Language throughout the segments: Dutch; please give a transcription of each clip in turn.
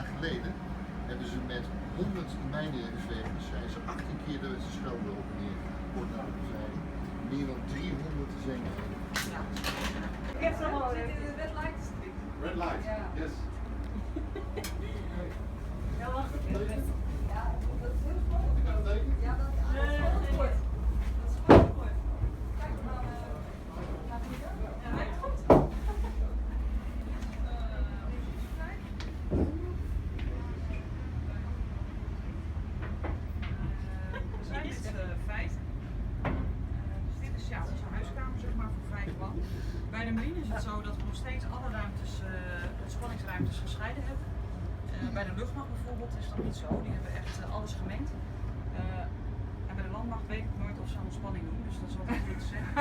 jaar geleden hebben ze met 100 mijnenvegers zijn ze 18 keer de Schelde op en neer opgezeild. Meer dan 300 zeemerheden. Ja. Ik heb ze allemaal in de red light district. Red light, yes. Ja, wacht. Ja, dat is heel spannend. Ja, dat is alles goed. Dat is gewoon goed. Kijk maar naar hier. Ja, hij is goed. We zijn met 5. Dus dit is ja, onze huiskamer zeg maar voor 5 man. Bij de marine is het zo dat we nog steeds alle ruimtes, ontspanningsruimtes gescheiden hebben. Bij de luchtmacht bijvoorbeeld is dat niet zo, die hebben echt alles gemengd. En bij de landmacht weet ik nooit of ze aan ontspanning doen, dus dat is altijd goed te zeggen.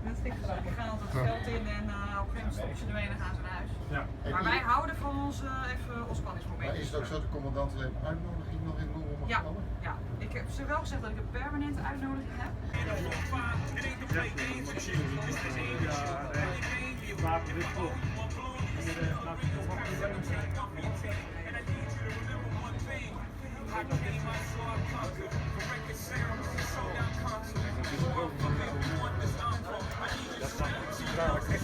Dat vind ik grappig. Die gaan altijd het veld in en op een gegeven moment stoppen ze ermee en dan gaan ze naar huis. Ja. Maar wij houden van ons even ontspanningsmomentjes. Maar is het ook zo dat de commandant alleen uitnodiging nog in Londen mag komen? Ja, ik heb ze wel gezegd dat ik een permanente uitnodiging heb. Dat is